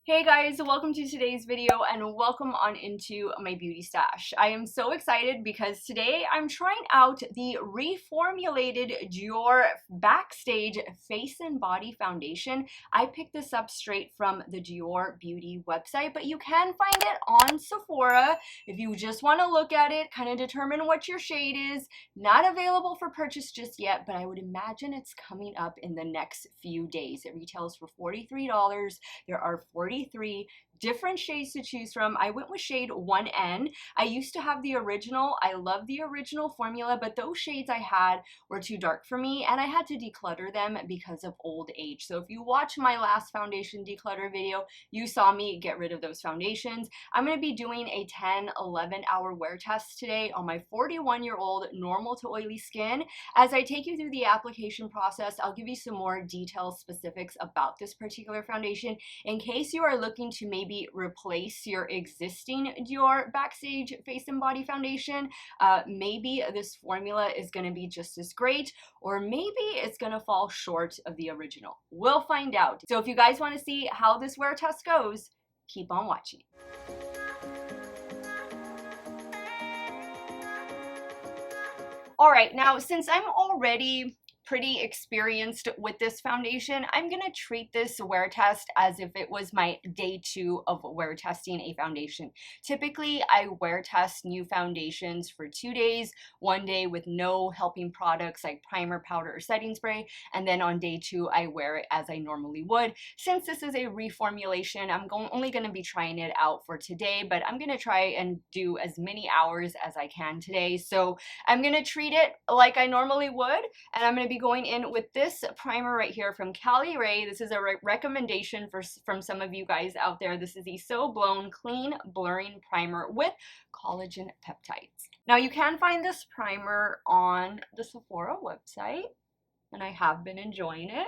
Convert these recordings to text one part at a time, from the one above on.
Hey guys, welcome to today's video and welcome on into my beauty stash. I am so excited because today I'm trying out the reformulated Dior Backstage Face and Body Foundation. I picked this up straight from the Dior Beauty website, but you can find it on Sephora if you just want to look at it, kind of determine what your shade is. Not available for purchase just yet, but I would imagine it's coming up in the next few days. It retails for $43. There are 43 different shades to choose from. I went with shade 1N. I used to have the original. I love the original formula, but those shades I had were too dark for me and I had to declutter them because of old age. So if you watch my last foundation declutter video, you saw me get rid of those foundations. I'm going to be doing a 10-11 hour wear test today on my 41-year-old normal to oily skin. As I take you through the application process, I'll give you some more details, specifics about this particular foundation in case you are looking to maybe replace your existing Dior Backstage Face and Body Foundation. Maybe this formula is going to be just as great, or maybe it's going to fall short of the original. We'll find out. So if you guys want to see how this wear test goes, keep on watching. All right, now since I'm already pretty experienced with this foundation, I'm gonna treat this wear test as if it was my day 2 of wear testing a foundation. Typically, I wear test new foundations for 2 days, 1 day with no helping products like primer, powder, or setting spray, and then on day 2, I wear it as I normally would. Since this is a reformulation, I'm only gonna be trying it out for today, but I'm gonna try and do as many hours as I can today. So I'm gonna treat it like I normally would, and I'm gonna be going in with this primer right here from Caliray. This is a recommendation from some of you guys out there. This is the So Blown Clean Blurring Primer with collagen peptides. Now you can find this primer on the Sephora website, and I have been enjoying it.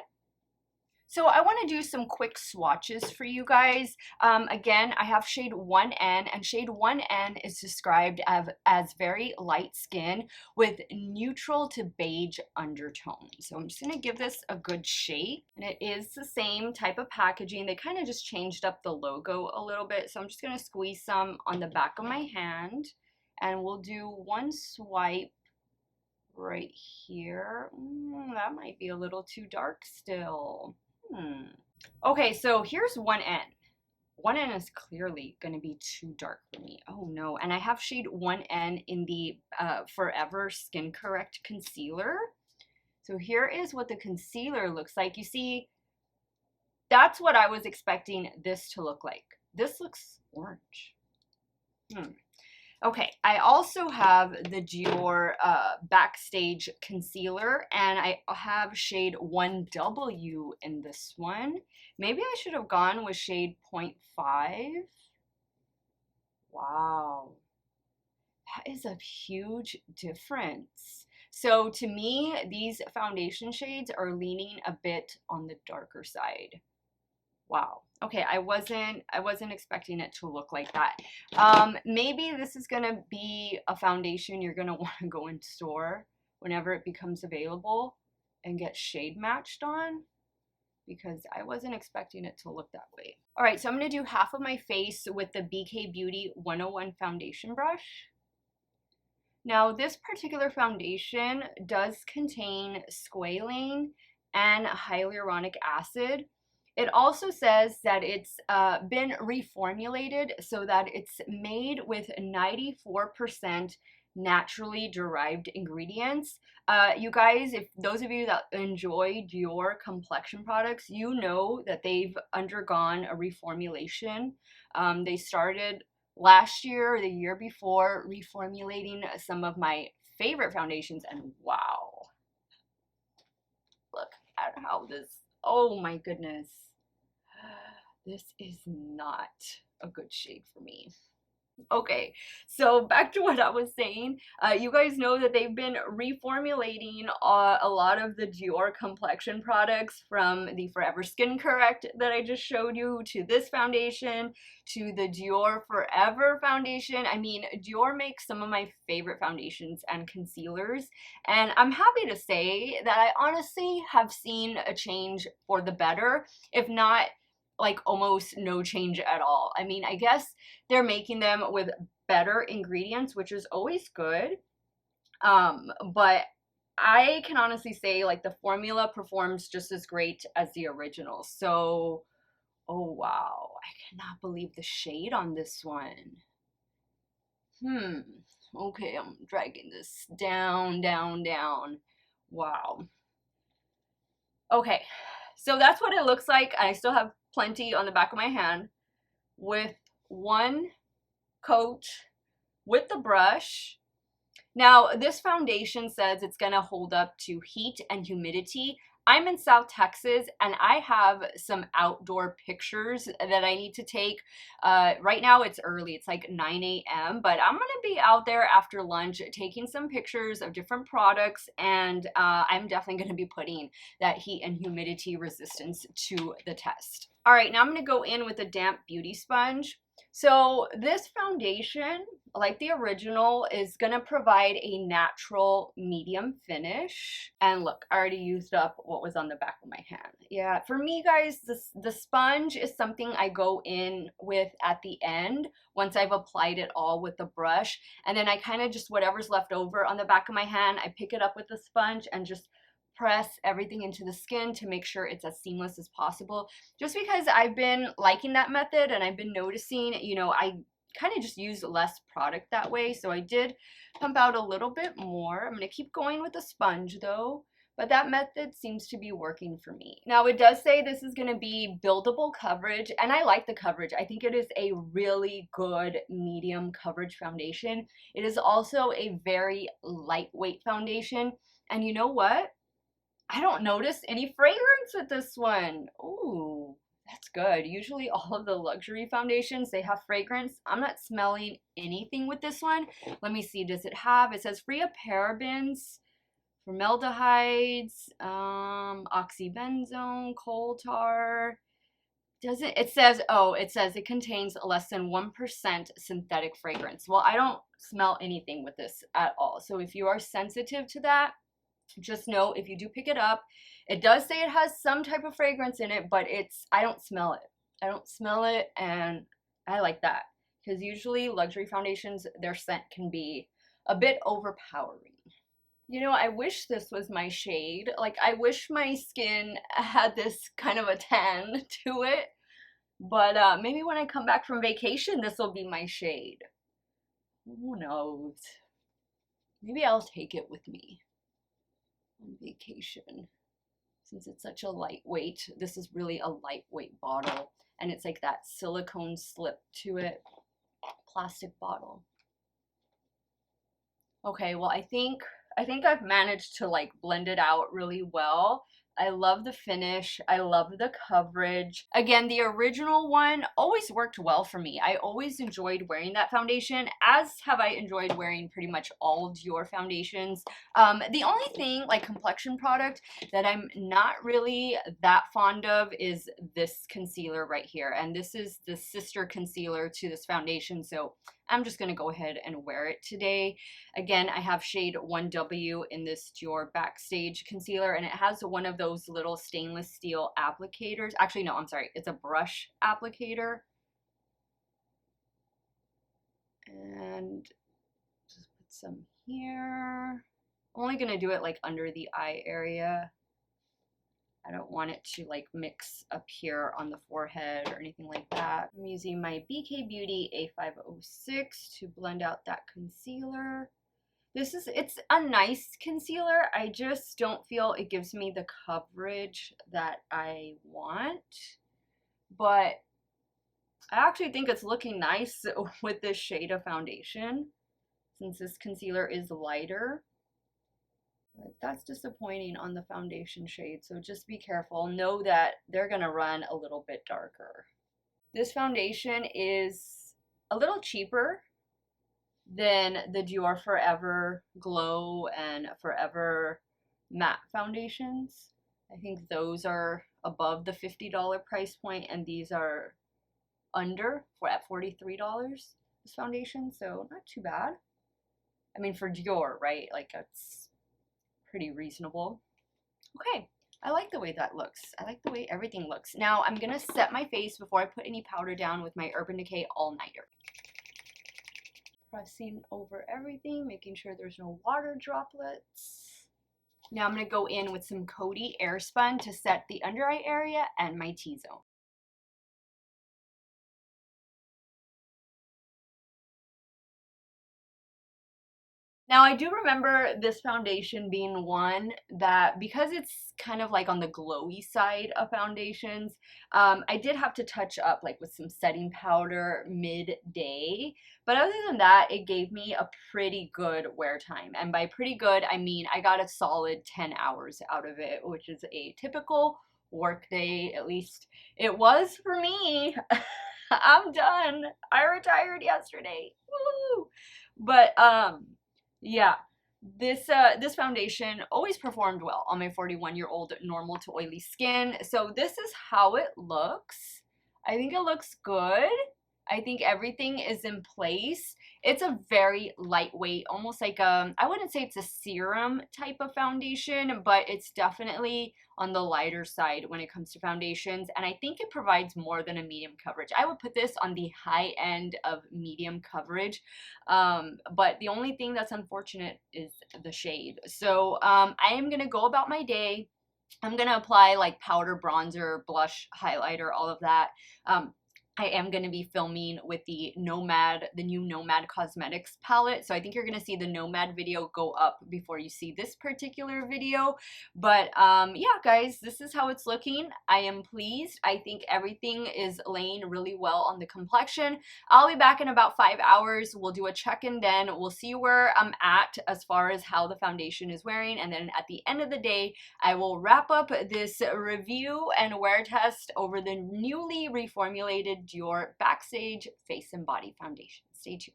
So I want to do some quick swatches for you guys. Again, I have shade 1N, and shade 1N is described as very light skin with neutral to beige undertone. So I'm just going to give this a good shake, and it is the same type of packaging. They kind of just changed up the logo a little bit, so I'm just going to squeeze some on the back of my hand, and we'll do one swipe right here. That might be a little too dark still. Okay, so here's 1N. 1N is clearly going to be too dark for me. Oh no, and I have shade 1N in the Forever Skin Correct Concealer. So here is what the concealer looks like. You see, that's what I was expecting this to look like. This looks orange. Okay, I also have the Dior Backstage Concealer, and I have shade 1W in this one. Maybe I should have gone with shade 0.5. Wow, that is a huge difference. So to me, these foundation shades are leaning a bit on the darker side. Wow. Okay, I wasn't expecting it to look like that. Maybe this is gonna be a foundation you're gonna want to go in store whenever it becomes available and get shade matched on, because I wasn't expecting it to look that way. All right, so I'm gonna do half of my face with the BK Beauty 101 foundation brush. Now, this particular foundation does contain squalane and hyaluronic acid. It also says that it's been reformulated so that it's made with 94% naturally derived ingredients. You guys, if those of you that enjoy Dior complexion products, you know that they've undergone a reformulation. They started last year or the year before reformulating some of my favorite foundations, and wow, look at how this, oh my goodness. This is not a good shade for me. Okay, so back to what I was saying. You guys know that they've been reformulating a lot of the Dior complexion products, from the Forever Skin Correct that I just showed you, to this foundation, to the Dior Forever foundation. I mean, Dior makes some of my favorite foundations and concealers, and I'm happy to say that I honestly have seen a change for the better, if not like almost no change at all. I mean, I guess they're making them with better ingredients, which is always good. But I can honestly say like the formula performs just as great as the original. So, oh wow, I cannot believe the shade on this one. Okay, I'm dragging this down, down, down. Wow. Okay, so that's what it looks like. I still have plenty on the back of my hand with one coat with the brush. Now, this foundation says it's going to hold up to heat and humidity. I'm in South Texas and I have some outdoor pictures that I need to take. Right now it's early, it's like 9 a.m., but I'm going to be out there after lunch taking some pictures of different products, and I'm definitely going to be putting that heat and humidity resistance to the test. All right, now I'm going to go in with a damp beauty sponge. So this foundation, like the original, is going to provide a natural medium finish. And look, I already used up what was on the back of my hand. Yeah, for me, guys, the sponge is something I go in with at the end once I've applied it all with the brush. And then I kind of just, whatever's left over on the back of my hand, I pick it up with the sponge and just press everything into the skin to make sure it's as seamless as possible. Just because I've been liking that method and I've been noticing, you know, I kind of just use less product that way. So I did pump out a little bit more. I'm going to keep going with the sponge though, but that method seems to be working for me. Now it does say this is going to be buildable coverage, and I like the coverage. I think it is a really good medium coverage foundation. It is also a very lightweight foundation, and you know what? I don't notice any fragrance with this one. Ooh, that's good. Usually all of the luxury foundations, they have fragrance. I'm not smelling anything with this one. Let me see, does it have, it says free of parabens, formaldehydes, oxybenzone, coal tar. Doesn't, it says, oh, it says it contains less than 1% synthetic fragrance. Well, I don't smell anything with this at all. So if you are sensitive to that, just know if you do pick it up, it does say it has some type of fragrance in it, but I don't smell it. I don't smell it, and I like that because usually luxury foundations, their scent can be a bit overpowering. You know, I wish this was my shade. Like, I wish my skin had this kind of a tan to it, but maybe when I come back from vacation, this will be my shade. Who knows? Maybe I'll take it with me on vacation, since it's such a lightweight. This is really a lightweight bottle, and it's like that silicone slip to it, plastic bottle. Okay, well, I think I've managed to like blend it out really well. I love the finish. I love the coverage. Again, the original one always worked well for me. I always enjoyed wearing that foundation, as have I enjoyed wearing pretty much all Dior foundations. The only thing, like complexion product, that I'm not really that fond of is this concealer right here. And this is the sister concealer to this foundation, so I'm just going to go ahead and wear it today. Again, I have shade 1W in this Dior Backstage concealer, and it has one of those little stainless steel applicators. Actually, no, I'm sorry. It's a brush applicator. And just put some here. I'm only going to do it like under the eye area. I don't want it to like mix up here on the forehead or anything like that. I'm using my BK Beauty A506 to blend out that concealer. It's a nice concealer. I just don't feel it gives me the coverage that I want. But I actually think it's looking nice with this shade of foundation, since this concealer is lighter. But that's disappointing on the foundation shade, so just be careful. Know that they're gonna run a little bit darker. This foundation is a little cheaper than the Dior Forever Glow and Forever Matte foundations. I think those are above the $50 price point, and these are under, at $43, this foundation, so not too bad. I mean, for Dior, right? Like, it's pretty reasonable. Okay, I like the way that looks. I like the way everything looks. Now I'm gonna set my face before I put any powder down with my Urban Decay All Nighter. Pressing over everything, making sure there's no water droplets. Now I'm gonna go in with some Coty Airspun to set the under eye area and my T-zone. Now, I do remember this foundation being one that, because it's kind of like on the glowy side of foundations, I did have to touch up like with some setting powder midday. But other than that, it gave me a pretty good wear time. And by pretty good, I mean I got a solid 10 hours out of it, which is a typical work day, at least it was for me. I'm done. I retired yesterday. Woo! But yeah, this foundation always performed well on my 41-year-old normal to oily skin. So this is how it looks. I think it looks good. I think everything is in place. It's a very lightweight, almost like I wouldn't say it's a serum type of foundation, but it's definitely on the lighter side when it comes to foundations. And I think it provides more than a medium coverage. I would put this on the high end of medium coverage. But the only thing that's unfortunate is the shade. So I am going to go about my day. I'm going to apply like powder, bronzer, blush, highlighter, all of that. I am going to be filming with the Nomad, the new Nomad Cosmetics palette. So I think you're going to see the Nomad video go up before you see this particular video. But yeah, guys, this is how it's looking. I am pleased. I think everything is laying really well on the complexion. I'll be back in about 5 hours. We'll do a check-in then. We'll see where I'm at as far as how the foundation is wearing. And then at the end of the day, I will wrap up this review and wear test over the newly reformulated Dior Backstage Face and Body Foundation. Stay tuned.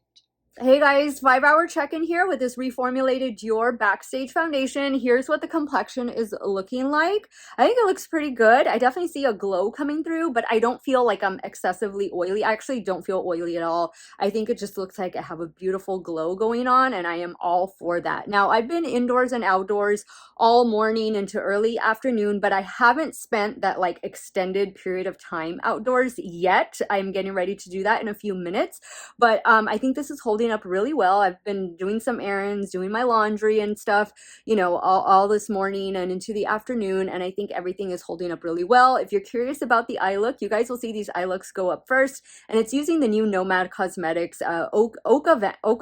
Hey guys, 5-hour check-in here with this reformulated Dior Backstage Foundation. Here's what the complexion is looking like. I think it looks pretty good. I definitely see a glow coming through, but I don't feel like I'm excessively oily. I actually don't feel oily at all. I think it just looks like I have a beautiful glow going on, and I am all for that. Now, I've been indoors and outdoors all morning into early afternoon, but I haven't spent that like extended period of time outdoors yet. I'm getting ready to do that in a few minutes, but I think this is holding up really well. I've been doing some errands, doing my laundry and stuff, you know, all this morning and into the afternoon, and I think everything is holding up really well. If you're curious about the eye look, you guys will see these eye looks go up first, and it's using the new Nomad Cosmetics Okavango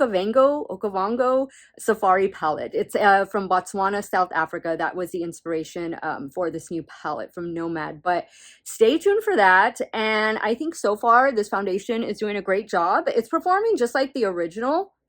Safari palette. It's from Botswana, South Africa. That was the inspiration for this new palette from Nomad, but stay tuned for that. And I think so far this foundation is doing a great job. It's performing just like the original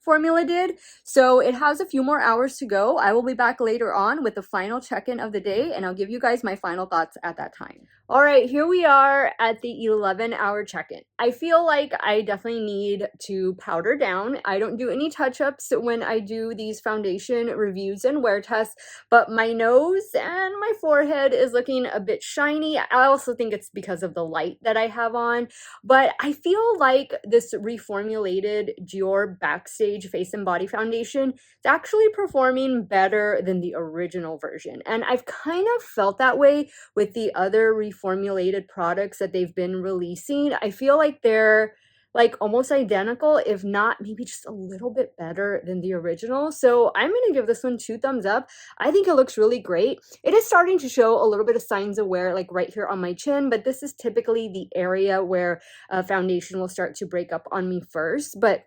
formula did, so it has a few more hours to go. I will be back later on with the final check-in of the day, and I'll give you guys my final thoughts at that time. All right, here we are at the 11-hour check-in. I feel like I definitely need to powder down. I don't do any touch-ups when I do these foundation reviews and wear tests, but my nose and my forehead is looking a bit shiny. I also think it's because of the light that I have on, but I feel like this reformulated Dior Backstage Face and Body Foundation is actually performing better than the original version. And I've kind of felt that way with the other reformulated products that they've been releasing. I feel like they're like almost identical, if not maybe just a little bit better than the original. So I'm going to give this one 2 thumbs up. I think it looks really great. It is starting to show a little bit of signs of wear, like right here on my chin, but this is typically the area where foundation will start to break up on me first. But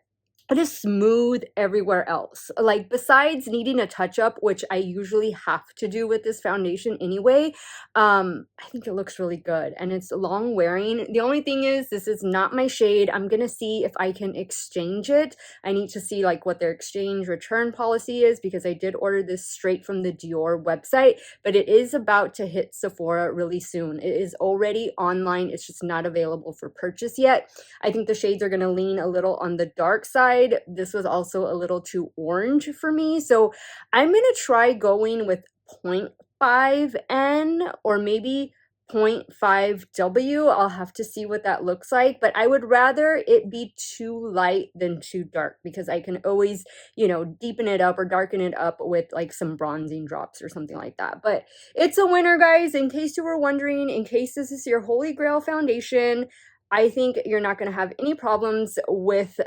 it is smooth everywhere else. Like besides needing a touch up, which I usually have to do with this foundation anyway, I think it looks really good and it's long wearing. The only thing is this is not my shade. I'm gonna see if I can exchange it. I need to see like what their exchange return policy is, because I did order this straight from the Dior website, but it is about to hit Sephora really soon. It is already online. It's just not available for purchase yet. I think the shades are gonna lean a little on the dark side. This was also a little too orange for me, so I'm gonna try going with 0.5N or maybe 0.5W. I'll have to see what that looks like, but I would rather it be too light than too dark, because I can always, you know, deepen it up or darken it up with like some bronzing drops or something like that. But it's a winner, guys, in case you were wondering, in case this is your holy grail foundation. I think you're not going to have any problems with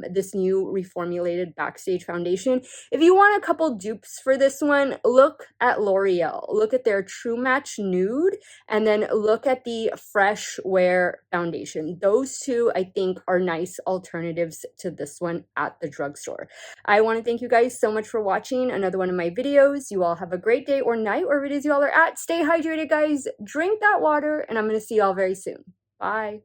this new reformulated Backstage foundation. If you want a couple dupes for this one, look at L'Oreal. Look at their True Match Nude, and then look at the Fresh Wear foundation. Those two, I think, are nice alternatives to this one at the drugstore. I want to thank you guys so much for watching another one of my videos. You all have a great day or night, wherever it is you all are at. Stay hydrated, guys. Drink that water, and I'm going to see you all very soon. Bye.